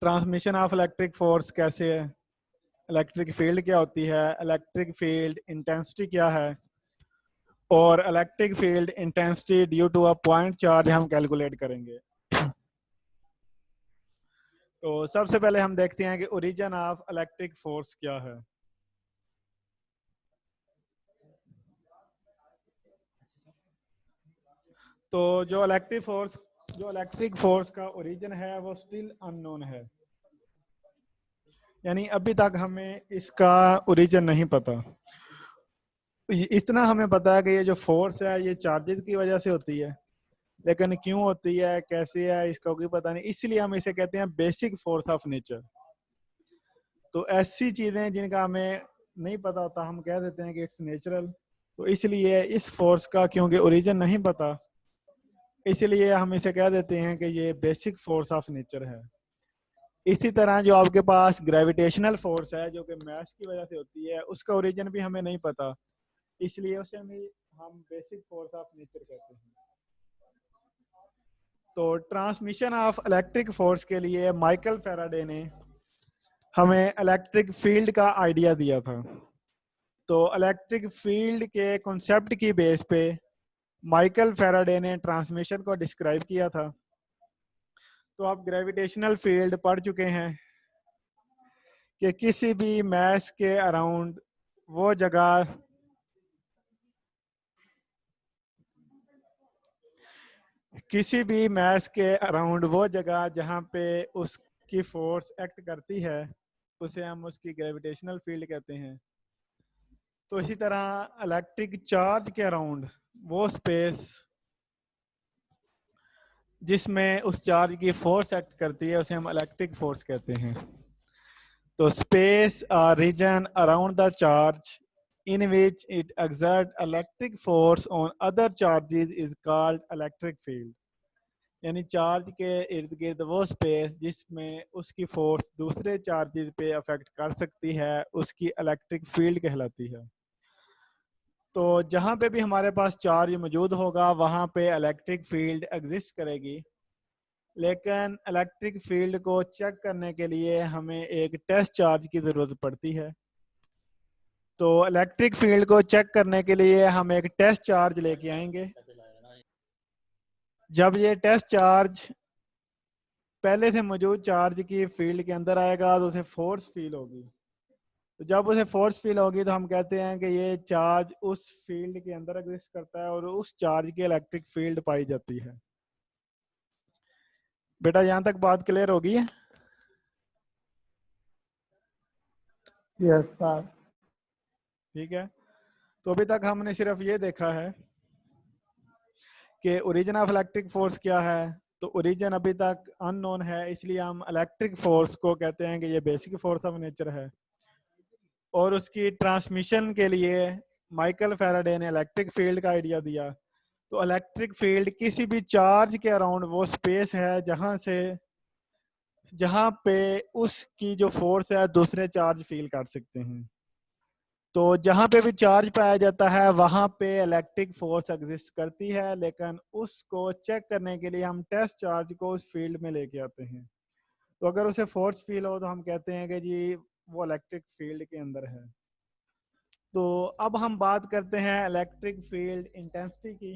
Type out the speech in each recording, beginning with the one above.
Transmission of electric force कैसे है, electric field क्या होती है, इलेक्ट्रिक फील्ड इंटेंसिटी क्या है, और electric field intensity due to a point charge हम कैलकुलेट करेंगे। तो सबसे पहले हम देखते हैं कि ओरिजिन ऑफ इलेक्ट्रिक फोर्स क्या है। तो जो इलेक्ट्रिक फोर्स का ओरिजिन है वो स्टिल अननोन है, यानी अभी तक हमें इसका ओरिजिन नहीं पता। इतना हमें पता है कि ये जो फोर्स है ये चार्जेस की वजह से होती है, लेकिन क्यों होती है कैसे है इसका कोई पता नहीं, इसलिए हम इसे कहते हैं बेसिक फोर्स ऑफ नेचर। तो ऐसी चीजें जिनका हमें नहीं पता होता हम कह देते हैं कि इट्स नेचुरल। तो इसलिए इस फोर्स का क्योंकि ओरिजिन नहीं पता, इसलिए हम इसे कह देते हैं कि ये बेसिक फोर्स ऑफ नेचर है। इसी तरह जो आपके पास ग्रेविटेशनल फोर्स है जो कि मैथ की वजह से होती है, उसका ओरिजिन भी हमें नहीं पता, इसलिए उसे हम बेसिक फोर्स ऑफ नेचर कहते हैं। तो ट्रांसमिशन ऑफ इलेक्ट्रिक फोर्स के लिए माइकल फैराडे ने हमें इलेक्ट्रिक फील्ड का आइडिया दिया था। तो इलेक्ट्रिक फील्ड के कॉन्सेप्ट की बेस पे माइकल फैराडे ने ट्रांसमिशन को डिस्क्राइब किया था। तो आप ग्रेविटेशनल फील्ड पढ़ चुके हैं कि किसी भी मैस के अराउंड वो जगह जहां पे उसकी फोर्स एक्ट करती है उसे हम उसकी ग्रेविटेशनल फील्ड कहते हैं। तो इसी तरह इलेक्ट्रिक चार्ज के अराउंड वो स्पेस जिसमें उस चार्ज की फोर्स एक्ट करती है उसे हम इलेक्ट्रिक फोर्स कहते हैं। तो space region around the charge in which it exert electric force on other charges is called electric field। यानी चार्ज के इर्द गिर्द वो स्पेस जिसमें उसकी फोर्स दूसरे चार्जेस पे अफेक्ट कर सकती है उसकी इलेक्ट्रिक फील्ड कहलाती है। तो जहाँ पे भी हमारे पास चार्ज मौजूद होगा वहाँ पे इलेक्ट्रिक फील्ड एग्जिस्ट करेगी, लेकिन इलेक्ट्रिक फील्ड को चेक करने के लिए हमें एक टेस्ट चार्ज की ज़रूरत पड़ती है। तो इलेक्ट्रिक फील्ड को चेक करने के लिए हम एक टेस्ट चार्ज लेके आएंगे। जब ये टेस्ट चार्ज पहले से मौजूद चार्ज की फील्ड के अंदर आएगा तो उसे फोर्स फील होगी। तो जब उसे फोर्स फील होगी तो हम कहते हैं कि ये चार्ज उस फील्ड के अंदर एग्जिस्ट करता है और उस चार्ज की इलेक्ट्रिक फील्ड पाई जाती है। बेटा यहां तक बात क्लियर होगी है? Yes sir. ठीक है। तो अभी तक हमने सिर्फ ये देखा है कि ओरिजिन ऑफ इलेक्ट्रिक फोर्स क्या है। तो ओरिजिन अभी तक अननोन है, इसलिए हम इलेक्ट्रिक फोर्स को कहते हैं कि ये बेसिक फोर्स ऑफ नेचर है। और उसकी ट्रांसमिशन के लिए माइकल फैराडे ने इलेक्ट्रिक फील्ड का आइडिया दिया। तो इलेक्ट्रिक फील्ड किसी भी चार्ज के अराउंड वो स्पेस है जहां पे उसकी जो फोर्स है दूसरे चार्ज फील कर सकते हैं। तो जहां पे भी चार्ज पाया जाता है वहां पे इलेक्ट्रिक फोर्स एग्जिस्ट करती है, लेकिन उसको चेक करने के लिए हम टेस्ट चार्ज को उस फील्ड में लेके आते हैं। तो अगर उसे फोर्स फील हो तो हम कहते हैं कि जी वो इलेक्ट्रिक फील्ड के अंदर है। तो अब हम बात करते हैं इलेक्ट्रिक फील्ड इंटेंसिटी की।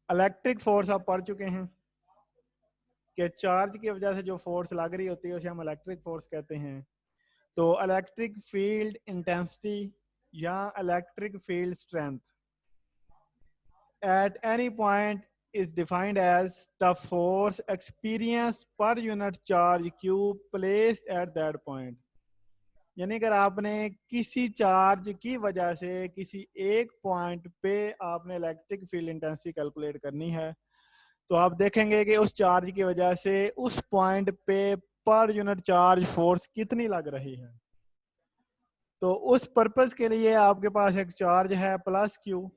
इलेक्ट्रिक फोर्स आप पढ़ चुके हैं कि चार्ज की वजह से जो फोर्स लग रही होती है उसे हम इलेक्ट्रिक फोर्स कहते हैं। तो इलेक्ट्रिक फील्ड इंटेंसिटी या electric field strength at any point is defined as the force experienced per unit charge q placed at that point। यानी अगर आपने किसी चार्ज की वजह से किसी एक पॉइंट पे आपने इलेक्ट्रिक फील्ड इंटेंसिटी कैलकुलेट करनी है तो आप देखेंगे कि उस चार्ज की वजह से उस पॉइंट पे पर यूनिट चार्ज फोर्स कितनी लग रही है। तो उस पर्पस के लिए आपके पास एक चार्ज है प्लस क्यू।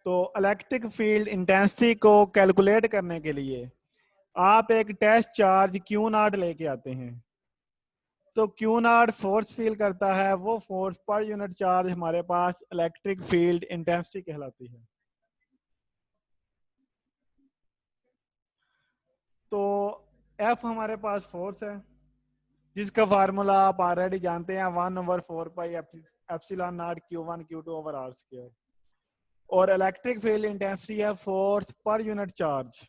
तो इलेक्ट्रिक फील्ड इंटेंसिटी को कैलकुलेट करने के लिए आप एक टेस्ट चार्ज क्यू नॉट लेके आते हैं। तो क्यू नॉट फोर्स फील करता है, वो फोर्स पर यूनिट चार्ज हमारे पास इलेक्ट्रिक फील्ड इंटेंसिटी कहलाती है। तो एफ हमारे पास फोर्स है जिसका फार्मूला आप ऑलरेडी जानते हैं 1/4 pi epsilon naught Q1 Q2 over R square. और इलेक्ट्रिक फील्ड इंटेंसिटी है फोर्स पर यूनिट चार्ज।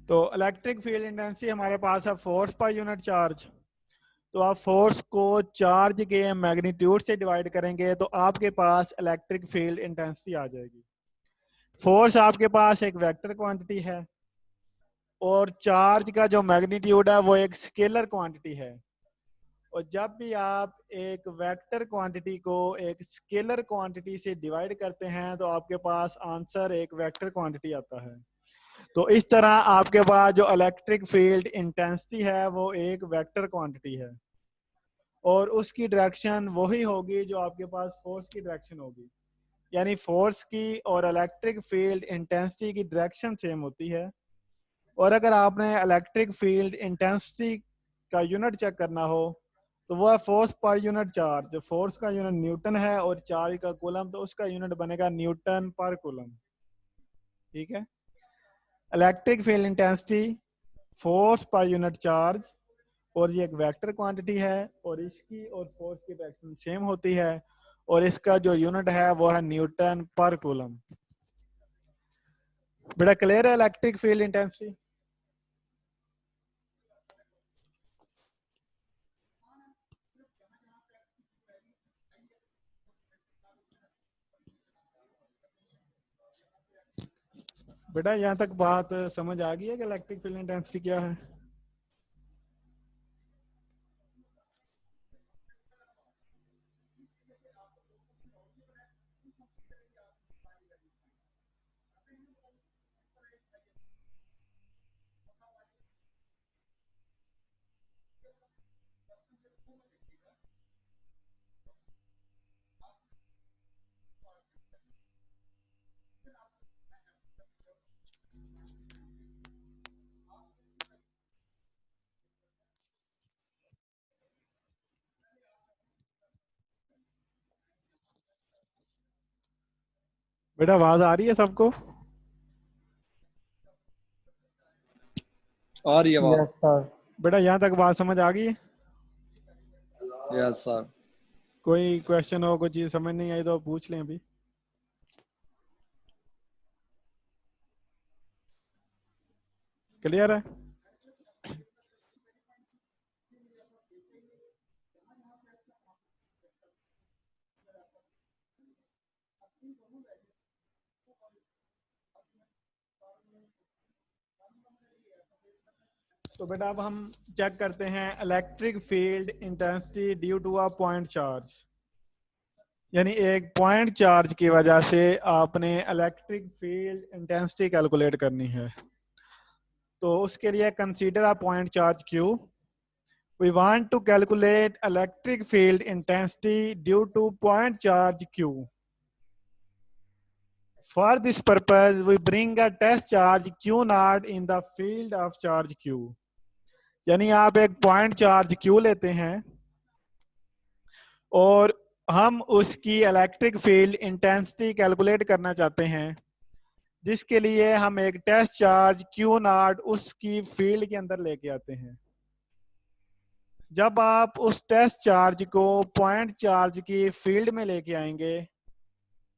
तो इलेक्ट्रिक फील्ड इंटेंसिटी हमारे पास है फोर्स पर यूनिट चार्ज। तो आप फोर्स को चार्ज के मैग्नीट्यूड से डिवाइड करेंगे तो आपके पास इलेक्ट्रिक फील्ड इंटेंसिटी आ जाएगी। फोर्स आपके पास एक वेक्टर क्वांटिटी है और चार्ज का जो मैग्नीट्यूड है वो एक स्केलर क्वांटिटी है। और जब भी आप एक वेक्टर क्वांटिटी को एक स्केलर क्वांटिटी से डिवाइड करते हैं तो आपके पास आंसर एक वेक्टर क्वांटिटी आता है। तो इस तरह आपके पास जो इलेक्ट्रिक फील्ड इंटेंसिटी है वो एक वेक्टर क्वांटिटी है और उसकी डायरेक्शन वही होगी जो आपके पास फोर्स की डायरेक्शन होगी। यानी फोर्स की और इलेक्ट्रिक फील्ड इंटेंसिटी की डायरेक्शन सेम होती है। और अगर आपने इलेक्ट्रिक फील्ड इंटेंसिटी का यूनिट चेक करना हो तो वो है force per unit charge. Force का यूनिट न्यूटन है और चार्ज का कूलम तो उसका यूनिट बनेगा न्यूटन पर कूलम। ठीक है। Electric field intensity force per unit charge और ये एक वेक्टर क्वांटिटी है और इसकी और फोर्स की डायरेक्शन सेम होती है और इसका जो यूनिट है वो है न्यूटन पर कूलम। बेटा क्लियर है इलेक्ट्रिक फील्ड इंटेंसिटी? बेटा यहाँ तक बात समझ आ गई है कि इलेक्ट्रिक फील्ड इंटेंसिटी क्या है? बेटा आवाज आ रही है सबको? आ रही है बात। Yes, sir. बेटा यहाँ तक बात समझ आ गई है? Yes sir. कोई क्वेश्चन हो, कोई चीज समझ नहीं आई तो पूछ लें अभी। क्लियर है? तो बेटा अब हम चेक करते हैं electric field intensity due to a point charge. यानी एक पॉइंट चार्ज की वजह से आपने इलेक्ट्रिक फील्ड इंटेंसिटी कैलकुलेट करनी है। तो उसके लिए consider a point charge Q। We want to calculate electric field intensity due to point charge Q. For this purpose, we bring a test charge Q naught in the field of charge Q. यानी आप एक point charge Q लेते हैं और हम उसकी electric field intensity calculate करना चाहते हैं, जिसके लिए हम एक टेस्ट चार्ज Q naught उसकी फील्ड के अंदर लेके आते हैं। जब आप उस टेस्ट चार्ज को पॉइंट चार्ज की फील्ड में लेके आएंगे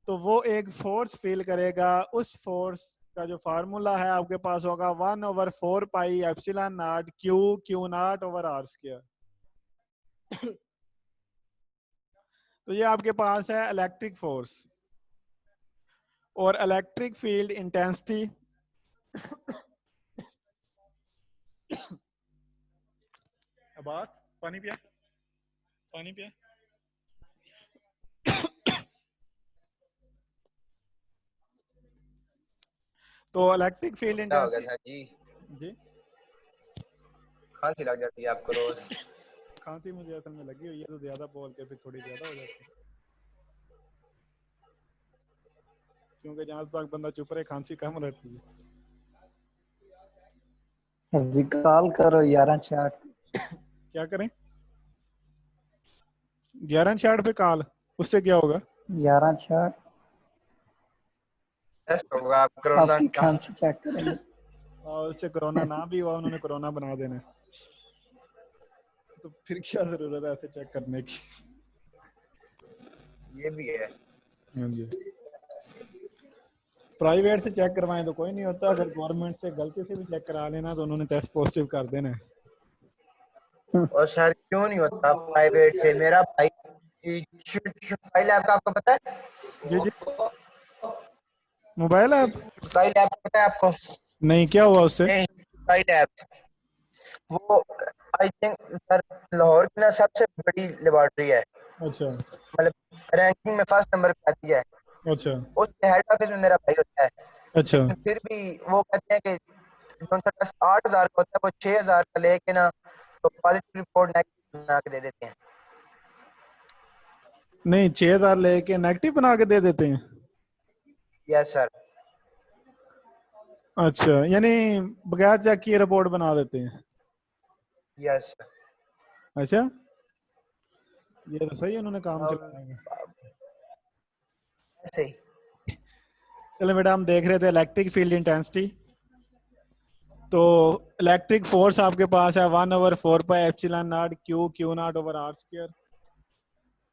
तो वो एक फोर्स फील करेगा। उस फोर्स का जो फार्मूला है आपके पास होगा 1/4 pi epsilon naught Q naught over R square. तो ये आपके पास है इलेक्ट्रिक फोर्स और इलेक्ट्रिक फील्ड इंटेंसिटी। अब्बास पानी पिया, पानी पिया। तो इलेक्ट्रिक फील्ड क्या हो गया इंटेंसिटी सर जी? जी खांसी लग जाती है आपको रोज। खांसी मुझे असल में लगी हुई है तो ज्यादा बोल के फिर थोड़ी ज्यादा हो जाती है, क्योंकि जहां तक बंदा चुप रहे खांसी कम रहती है। सर जी कॉल करो 11 6 8। क्या करें? 11 66 पे कॉल, उससे क्या होगा? 11 6 टेस्ट होगा आप कोरोना आपकी का। खांसी चेक करेंगे। और उससे कोरोना ना भी हुआ, उन्होंने कोरोना बना देना है। तो फिर क्या जरूरत है ऐसे चेक करने की? ये भी है। हाँ जी। प्राइवेट से चेक करवाएं तो कोई नहीं होता, अगर गवर्नमेंट से गलती से भी चेक करा लेना तो उन्होंने टेस्ट पॉजिटिव कर देना है। और सर क्यों नहीं होता प्राइवेट से? मेरा भाई मोबाइल ऐप का आपको पता है? जी जी, मोबाइल ऐप? मोबाइल ऐप पता है आपको? नहीं, क्या हुआ उससे? नहीं, मोबाइल ऐप वो आई थिंक सर लाहौर की ना सबसे बड़ी लेबोरेटरी है, अच्छा मतलब रैंकिंग में फर्स्ट नंबर पे आती है। अच्छा उसके हेड ऑफिस में मेरा भाई होता है, अच्छा। लेकिन फिर भी वो कहते हैं कि जो उनका टेस्ट 8,000 का होता है वो 6,000 का लेके ना तो पॉजिटिव रिपोर्ट नेगेटिव बना के दे देते हैं। नहीं, 6,000 लेके नेगेटिव बना के दे देते हैं? Yes sir. अच्छा, यानी बगैर चेक किए रिपोर्ट बना देते हैं? Yes sir. अच्छा, ये तो सही है, उन्होंने काम चलाया है। ऐसे ही। चलो बेटा, हम देख रहे थे इलेक्ट्रिक फील्ड इंटेंसिटी। तो इलेक्ट्रिक फोर्स आपके पास है 1/4 pi epsilon naught Q Q naught over R square.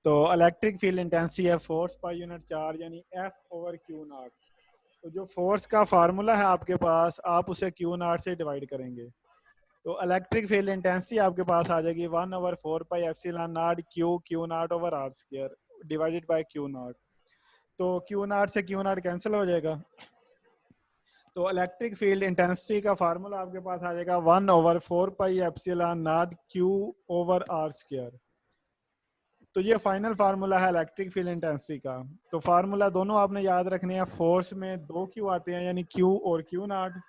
तो इलेक्ट्रिक फील्ड इंटेंसिटी है फोर्स पर यूनिट चार्ज, यानी एफ ओवर क्यू नॉट। तो जो फोर्स का फार्मूला है आपके पास, आप उसे क्यू नॉट से डिवाइड करेंगे। तो इलेक्ट्रिक फील्ड इंटेंसिटी आपके पास आ जाएगी 1/4 pi epsilon naught Q Q naught over R square divided by Q naught. तो क्यू नॉट से क्यू नॉट कैंसिल हो जाएगा। तो इलेक्ट्रिक फील्ड इंटेंसिटी का फार्मूला आपके पास आ जाएगा 1/4 pi epsilon naught Q over R square. तो ये फाइनल फार्मूला है इलेक्ट्रिक फील्ड इंटेंसिटी का। तो फार्मूला दोनों आपने याद रखने हैं। फोर्स में 2 क्यू आते हैं, यानी क्यू और क्यू नॉट,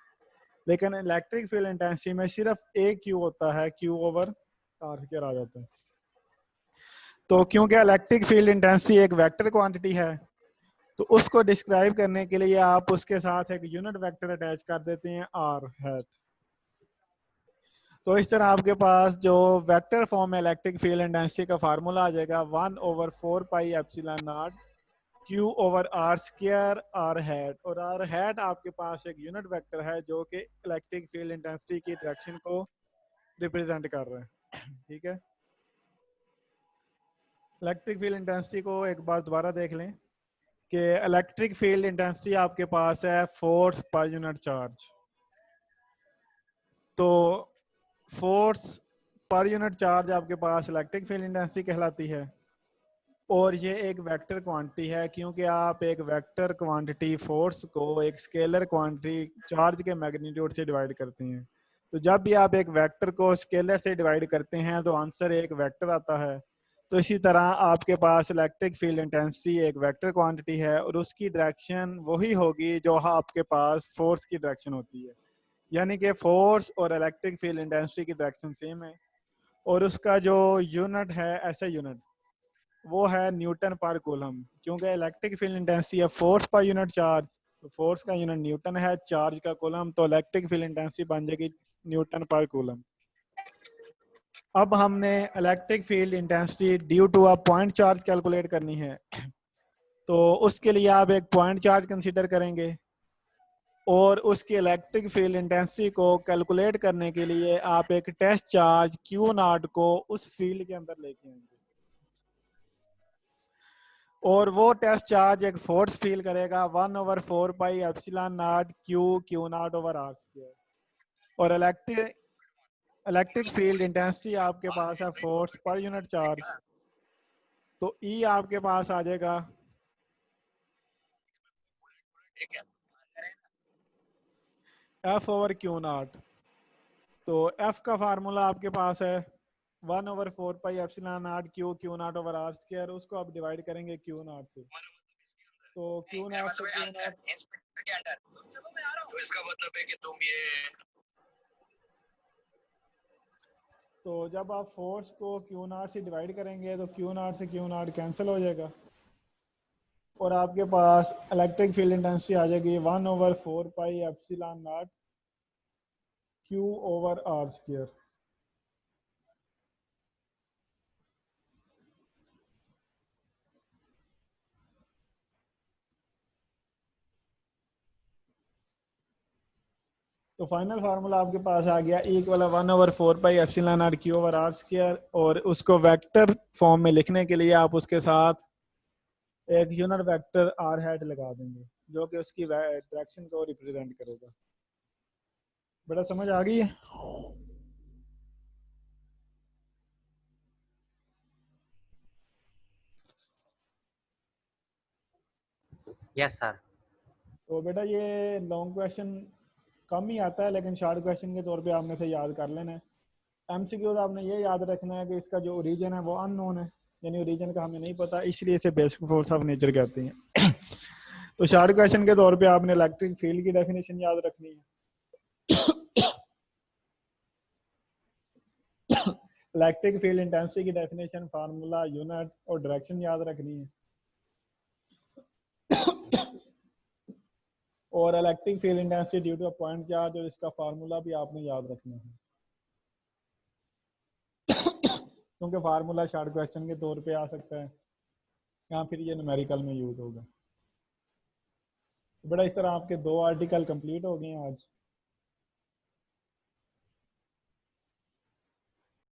लेकिन इलेक्ट्रिक फील्ड इंटेंसिटी में सिर्फ एक क्यू होता है, क्यू ओवर आर स्क्वायर आ जाता है। तो क्योंकि इलेक्ट्रिक फील्ड इंटेंसिटी एक वेक्टर क्वांटिटी है, तो उसको डिस्क्राइब करने के लिए आप उसके साथ एक यूनिट वेक्टर अटैच कर देते हैं, आर हैट। तो इस तरह आपके पास जो वेक्टर फॉर्म में इलेक्ट्रिक फील्ड इंटेंसिटी का फार्मूला आ जाएगा 1/4 pi epsilon naught Q over R square R hat. और आर हैट आपके पास एक यूनिट वेक्टर है जो कि इलेक्ट्रिक फील्ड इंटेंसिटी की डायरेक्शन को रिप्रेजेंट कर रहा है। ठीक है, इलेक्ट्रिक फील्ड इंटेंसिटी को एक बार दोबारा देख लें कि इलेक्ट्रिक फील्ड इंटेंसिटी आपके पास है फोर्स पर यूनिट चार्ज। तो फोर्स पर यूनिट चार्ज आपके पास इलेक्ट्रिक फील्ड इंटेंसिटी कहलाती है। और ये एक वेक्टर क्वांटिटी है, क्योंकि आप एक वेक्टर क्वांटिटी फोर्स को एक स्केलर क्वांटिटी चार्ज के मैग्नीट्यूड से डिवाइड करते हैं। तो जब भी आप एक वेक्टर को स्केलर से डिवाइड करते हैं तो आंसर एक वेक्टर आता है। तो इसी तरह आपके पास इलेक्ट्रिक फील्ड इंटेंसिटी एक वेक्टर क्वांटिटी है और उसकी डायरेक्शन वही होगी जो आपके पास फोर्स की डायरेक्शन होती है। यानी कि फोर्स और इलेक्ट्रिक फील्ड इंटेंसिटी की डायरेक्शन सेम है। और उसका जो यूनिट है, ऐसा यूनिट, वो है न्यूटन पर कूलम। क्योंकि इलेक्ट्रिक फील्ड इंटेंसिटी है फोर्स पर यूनिट चार्ज, तो फोर्स का यूनिट न्यूटन है, चार्ज का कूलम, तो इलेक्ट्रिक फील्ड इंटेंसिटी बन जाएगी न्यूटन पर कूलम। अब हमने electric field intensity due to a point charge calculate करनी है। तो उसके लिए आप एक पॉइंट चार्ज कंसीडर करेंगे और उसकी इलेक्ट्रिक फील्ड इंटेंसिटी को कैलकुलेट करने के लिए आप एक टेस्ट चार्ज क्यू नॉट को उस फील्ड के अंदर लेके आएंगे। और वो टेस्ट चार्ज एक फोर्स फील करेगा 1/4 pi epsilon naught Q Q naught over R square. और इलेक्ट्रिक फील्ड इंटेंसिटी आपके पास है फोर्स पर यूनिट चार्ज। तो ई आपके पास आ जाएगा एफ ओवर क्यू नॉट। तो एफ का फार्मूला आपके पास है 1/4 pi epsilon naught Q Q naught over R square. उसको आप डिवाइड करेंगे क्यू नॉट से। तो क्यू नॉट से क्यू नॉट, तो इसका मतलब है कि तुम ये तो जब आप फोर्स को क्यू नॉट से डिवाइड करेंगे तो क्यू नॉट से क्यू नॉट कैंसिल हो जाएगा और आपके पास इलेक्ट्रिक फील्ड इंटेंसिटी आ जाएगी 1/4 pi epsilon naught Q over R square. तो फाइनल फार्मूला आपके पास आ गया E = 1/4πε/r⁴ और उसको वेक्टर फॉर्म में लिखने के लिए आप उसके साथ एक यूनिट वेक्टर r हैट लगा देंगे जो कि उसकी डायरेक्शन को रिप्रेजेंट करेगा। बड़ा समझ आ गई है? Yes sir. तो बेटा ये लॉन्ग क्वेश्चन कम ही आता है, लेकिन शॉर्ट क्वेश्चन के तौर पे आपने से याद कर लेना है। एमसीक्यूज आपने ये याद रखना है कि इसका जो ओरिजिन है वो अननोन है, यानी ओरिजिन का हमें नहीं पता, इसलिए इसे बेसिक फोर्स ऑफ नेचर कहते हैं। तो शॉर्ट क्वेश्चन के तौर पे आपने इलेक्ट्रिक फील्ड की डेफिनेशन याद रखनी है, इलेक्ट्रिक फील्ड इंटेंसिटी की डेफिनेशन, फार्मूला, यूनिट और डायरेक्शन याद रखनी है, और electric field intensity due to a point charge और इसका फार्मूला भी आपने याद रखना है, क्योंकि फार्मूला शॉर्ट क्वेश्चन के तौर पे आ सकता है या फिर ये न्यूमेरिकल में यूज होगा। बड़ा इस तरह आपके 2 आर्टिकल कंप्लीट हो गए हैं आज।